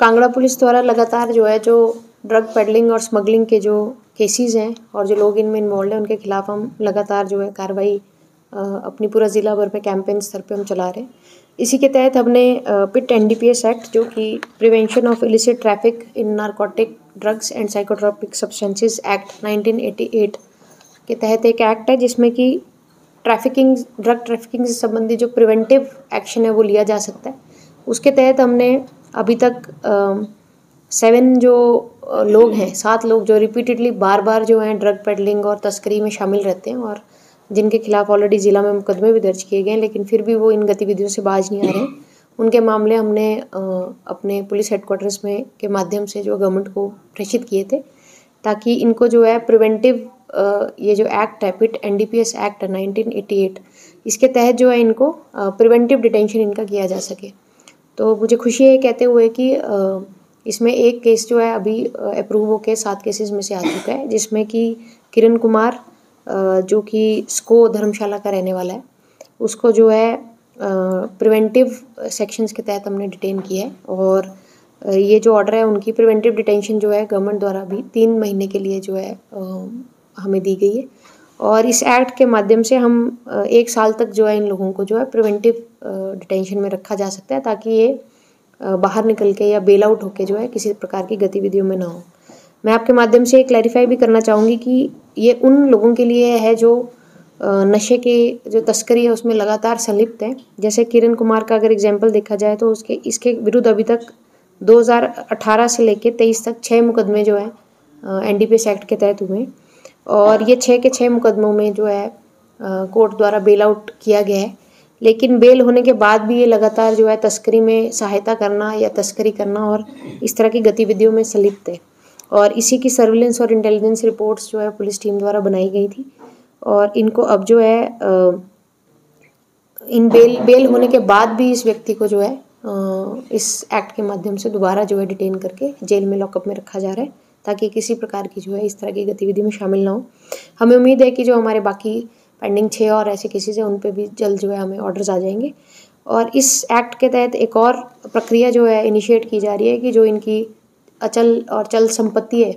Kangra police द्वारा लगातार जो है जो ड्रग पेडलिंग और स्मगलिंग के जो केसेस हैं और जो लोग इनमें इन्वॉल्व हैं उनके खिलाफ हम लगातार जो है कार्रवाई अपनी पूरा ज़िला भर में कैंपेन स्तर पे हम चला रहे हैं। इसी के तहत हमने पिट एनडीपीएस एक्ट जो कि prevention of illicit traffic in narcotic drugs and psychotropic substances act 1988 के तहत एक एक्ट है जिसमें कि ड्रग ट्रैफिकिंग से संबंधित जो प्रिवेंटिव एक्शन है वो लिया जा सकता है। उसके तहत हमने अभी तक 7 लोग जो रिपीटेडली बार बार जो हैं ड्रग पेडलिंग और तस्करी में शामिल रहते हैं और जिनके खिलाफ ऑलरेडी ज़िला में मुकदमे भी दर्ज किए गए हैं, लेकिन फिर भी वो इन गतिविधियों से बाज नहीं आ रहे हैं। उनके मामले हमने अपने पुलिस हेडक्वार्टर्स में के माध्यम से जो गवर्नमेंट को प्रेषित किए थे ताकि इनको जो है प्रिवेंटिव ये जो एक्ट है पिट एनडीपीएस एक्ट 1988 इसके तहत जो है इनको प्रिवेंटिव डिटेंशन इनका किया जा सके। तो मुझे खुशी है कहते हुए कि इसमें एक केस जो है अभी अप्रूव होकर 7 केसेस में से आ चुका है, जिसमें कि किरण कुमार जो कि स्को धर्मशाला का रहने वाला है, उसको जो है प्रिवेंटिव सेक्शंस के तहत हमने डिटेन किया है। और ये जो ऑर्डर है उनकी प्रिवेंटिव डिटेंशन जो है गवर्नमेंट द्वारा भी 3 महीने के लिए जो है हमें दी गई है। और इस एक्ट के माध्यम से हम 1 साल तक जो है इन लोगों को जो है प्रिवेंटिव डिटेंशन में रखा जा सकता है ताकि ये बाहर निकल के या बेल आउट होके जो है किसी प्रकार की गतिविधियों में ना हो। मैं आपके माध्यम से क्लैरिफाई भी करना चाहूँगी कि ये उन लोगों के लिए है जो नशे के जो तस्करी है उसमें लगातार संलिप्त हैं। जैसे किरण कुमार का अगर एग्जाम्पल देखा जाए तो इसके विरुद्ध अभी तक 2018 से लेकर 23 तक 6 मुकदमे जो है एनडीपीएस एक्ट के तहत हुए हैं और ये 6 के 6 मुकदमों में जो है कोर्ट द्वारा बेल आउट किया गया है। लेकिन बेल होने के बाद भी ये लगातार जो है तस्करी में सहायता करना या तस्करी करना और इस तरह की गतिविधियों में संलिप्त है। और इसी की सर्विलेंस और इंटेलिजेंस रिपोर्ट्स जो है पुलिस टीम द्वारा बनाई गई थी और इनको अब जो है इन बेल होने के बाद भी इस व्यक्ति को जो है इस एक्ट के माध्यम से दोबारा जो है डिटेन करके जेल में लॉकअप में रखा जा रहा है ताकि किसी प्रकार की जो है इस तरह की गतिविधि में शामिल ना हो। हमें उम्मीद है कि जो हमारे बाकी पेंडिंग 6 और ऐसे केसेस हैं उन पे भी जल्द जो है हमें ऑर्डर्स आ जाएंगे। और इस एक्ट के तहत एक और प्रक्रिया जो है इनिशिएट की जा रही है कि जो इनकी अचल और चल संपत्ति है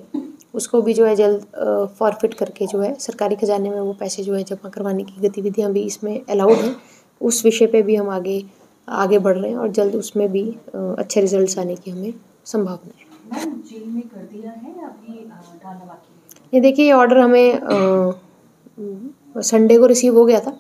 उसको भी जो है जल्द फॉरफिट करके जो है सरकारी खजाने में वो पैसे जो है जमा करवाने की गतिविधियाँ भी इसमें अलाउड हैं। उस विषय पे भी हम आगे बढ़ रहे हैं और जल्द उसमें भी अच्छे रिजल्ट्स आने की हमें संभावना है। मैम जेल में कर दिया है या अभी डालना बाकी है? ये देखिए ये ऑर्डर हमें संडे को रिसीव हो गया था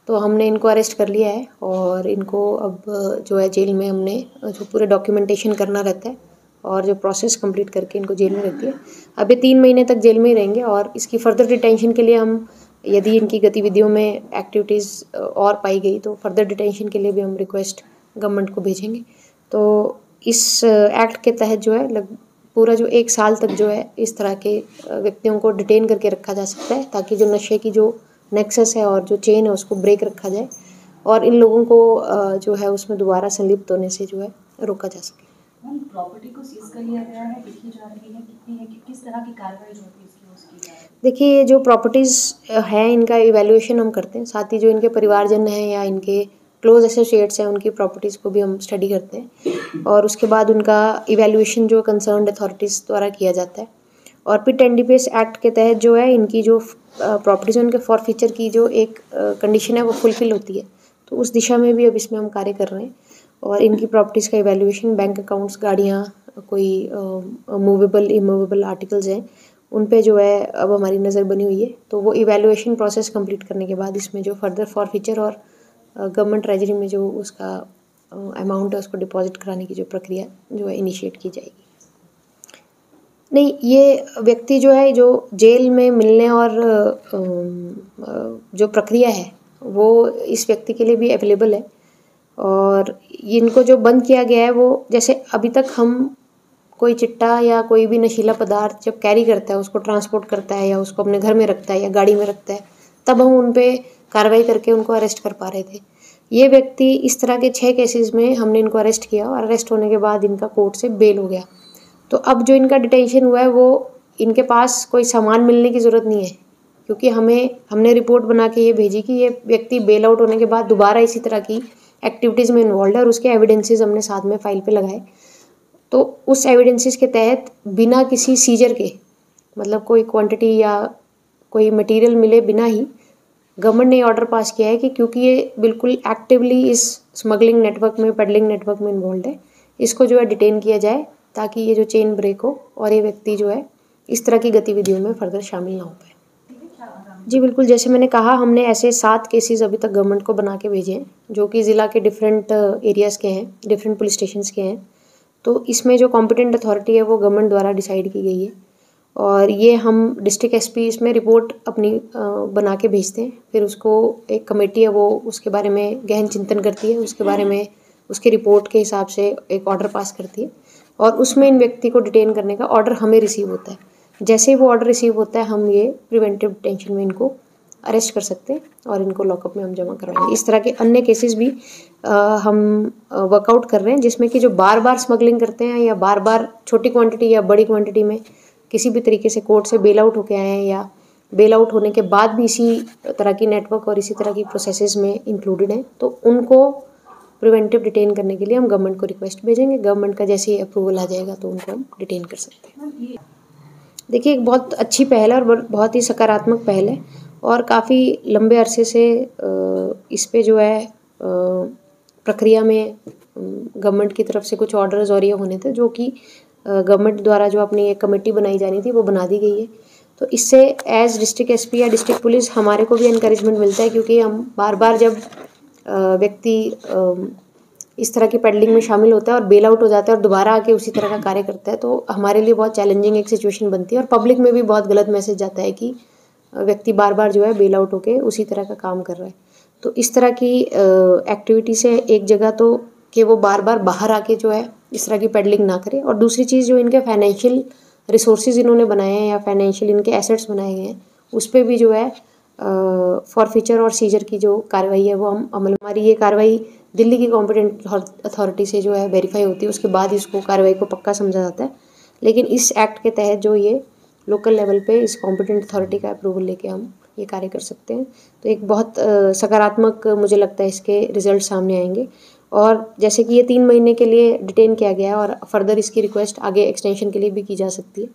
तो हमने इनको अरेस्ट कर लिया है और इनको अब जो है जेल में हमने जो पूरे डॉक्यूमेंटेशन करना रहता है और जो प्रोसेस कंप्लीट करके इनको जेल में रख दिया। अब ये 3 महीने तक जेल में ही रहेंगे और इसकी फर्दर डिटेंशन के लिए हम यदि इनकी गतिविधियों में एक्टिविटीज़ और पाई गई तो फर्दर डिटेंशन के लिए भी हम रिक्वेस्ट गवर्नमेंट को भेजेंगे। तो इस एक्ट के तहत जो है पूरा जो 1 साल तक जो है इस तरह के व्यक्तियों को डिटेन करके रखा जा सकता है ताकि जो नशे की जो नेक्सस है और जो चेन है उसको ब्रेक रखा जाए और इन लोगों को जो है उसमें दोबारा संलिप्त होने से जो है रोका जा सके। प्रॉपर्टी को सीज कर लिया गया है, देखी जा रही है कितनी है, किस तरह की कार्रवाई जो होती है उसकी जा रही है? देखिए ये जो प्रॉपर्टीज़ हैं इनका इवैल्यूएशन हम करते हैं, साथ ही जो इनके परिवारजन हैं या इनके क्लोज एसोसिएट्स हैं उनकी प्रॉपर्टीज़ को भी हम स्टडी करते हैं और उसके बाद उनका इवैल्यूएशन जो कंसर्न्ड अथॉरिटीज़ द्वारा किया जाता है। और पिट एनडीपीएस एक्ट के तहत जो है इनकी जो प्रॉपर्टीज़ उनके फॉरफीचर की जो एक कंडीशन है वो फुलफिल होती है, तो उस दिशा में भी अब इसमें हम कार्य कर रहे हैं और इनकी प्रॉपर्टीज़ का इवैल्यूएशन, बैंक अकाउंट्स, गाड़ियाँ, कोई मूवेबल इमूवेबल आर्टिकल्स हैं उन पे जो है अब हमारी नज़र बनी हुई है। तो वो इवैल्यूएशन प्रोसेस कंप्लीट करने के बाद इसमें जो फर्दर फॉरफीचर और गवर्नमेंट ट्रेजरी में जो उसका अमाउंट है उसको डिपॉजिट कराने की जो प्रक्रिया जो है इनिशिएट की जाएगी। नहीं, ये व्यक्ति जो है जो जेल में मिलने और जो प्रक्रिया है वो इस व्यक्ति के लिए भी अवेलेबल है और इनको जो बंद किया गया है वो जैसे अभी तक हम कोई चिट्टा या कोई भी नशीला पदार्थ जब कैरी करता है उसको ट्रांसपोर्ट करता है या उसको अपने घर में रखता है या गाड़ी में रखता है तब हम उन पे कार्रवाई करके उनको अरेस्ट कर पा रहे थे। ये व्यक्ति इस तरह के 6 केसेस में हमने इनको अरेस्ट किया और अरेस्ट होने के बाद इनका कोर्ट से बेल हो गया। तो अब जो इनका डिटेंशन हुआ है वो इनके पास कोई सामान मिलने की ज़रूरत नहीं है क्योंकि हमने रिपोर्ट बना के ये भेजी कि ये व्यक्ति बेल आउट होने के बाद दोबारा इसी तरह की एक्टिविटीज़ में इन्वॉल्व है और उसके एविडेंसेस हमने साथ में फाइल पे लगाए। तो उस एविडेंसेस के तहत बिना किसी सीजर के, मतलब कोई क्वांटिटी या कोई मटेरियल मिले बिना ही गवर्नमेंट ने ऑर्डर पास किया है कि क्योंकि ये बिल्कुल एक्टिवली इस स्मगलिंग नेटवर्क में, पेडलिंग नेटवर्क में इन्वॉल्व है, इसको जो है डिटेन किया जाए ताकि ये जो चेन ब्रेक हो और ये व्यक्ति जो है इस तरह की गतिविधियों में फर्दर शामिल ना हो पाए। जी बिल्कुल, जैसे मैंने कहा, हमने ऐसे 7 केसेस अभी तक गवर्नमेंट को बना के भेजे हैं जो कि ज़िला के डिफरेंट एरियाज़ के हैं, डिफरेंट पुलिस स्टेशंस के हैं। तो इसमें जो कॉम्पिटेंट अथॉरिटी है वो गवर्नमेंट द्वारा डिसाइड की गई है और ये हम डिस्ट्रिक्ट एसपी इसमें रिपोर्ट अपनी बना के भेजते हैं। फिर उसको एक कमेटी है वो उसके बारे में गहन चिंतन करती है, उसके बारे में उसकी रिपोर्ट के हिसाब से एक ऑर्डर पास करती है और उसमें इन व्यक्ति को डिटेन करने का ऑर्डर हमें रिसीव होता है। जैसे ही वो ऑर्डर रिसीव होता है हम ये प्रिवेंटिव डिटेंशन में इनको अरेस्ट कर सकते हैं और इनको लॉकअप में हम जमा करवाएंगे। इस तरह के अन्य केसेस भी हम वर्कआउट कर रहे हैं जिसमें कि जो बार बार स्मगलिंग करते हैं या बार बार छोटी क्वांटिटी या बड़ी क्वांटिटी में किसी भी तरीके से कोर्ट से बेल आउट होके आए हैं या बेल आउट होने के बाद भी इसी तरह की नेटवर्क और इसी तरह की प्रोसेसेस में इंक्लूडेड हैं, तो उनको प्रिवेंटिव डिटेन करने के लिए हम गवर्नमेंट को रिक्वेस्ट भेजेंगे। गवर्नमेंट का जैसे ही अप्रूवल आ जाएगा तो उनको हम डिटेन कर सकते हैं। देखिए, एक बहुत अच्छी पहल है और बहुत ही सकारात्मक पहल है और काफ़ी लंबे अरसे से इस पे जो है प्रक्रिया में गवर्नमेंट की तरफ से कुछ ऑर्डर्स और ये होने थे जो कि गवर्नमेंट द्वारा जो अपनी एक कमेटी बनाई जानी थी वो बना दी गई है। तो इससे एज डिस्ट्रिक्ट एसपी या डिस्ट्रिक्ट पुलिस हमारे को भी इनकरेजमेंट मिलता है क्योंकि हम बार बार जब व्यक्ति इस तरह की पेडलिंग में शामिल होता है और बेल आउट हो जाता है और दोबारा आके उसी तरह का कार्य करता है तो हमारे लिए बहुत चैलेंजिंग एक सिचुएशन बनती है और पब्लिक में भी बहुत गलत मैसेज जाता है कि व्यक्ति बार बार जो है बेल आउट होके उसी तरह का काम कर रहा है। तो इस तरह की एक्टिविटी से एक जगह तो कि वो बार बार बाहर आके जो है इस तरह की पेडलिंग ना करे और दूसरी चीज़ जो इनके फाइनेंशियल रिसोर्सेज इन्होंने बनाए हैं या फाइनेंशियल इनके एसेट्स बनाए गए हैं उस पर भी जो है फॉरफीचर और सीजर की जो कार्रवाई है वो हम अमल, हमारी ये कार्रवाई दिल्ली की कॉम्पिटेंट अथॉरिटी से जो है वेरीफाई होती है, उसके बाद इसको कार्रवाई को पक्का समझा जाता है। लेकिन इस एक्ट के तहत जो ये लोकल लेवल पे इस कॉम्पिटेंट अथॉरिटी का अप्रूवल लेके हम ये कार्य कर सकते हैं। तो एक बहुत सकारात्मक मुझे लगता है इसके रिजल्ट सामने आएंगे और जैसे कि ये 3 महीने के लिए डिटेन किया गया है और फर्दर इसकी रिक्वेस्ट आगे एक्सटेंशन के लिए भी की जा सकती है।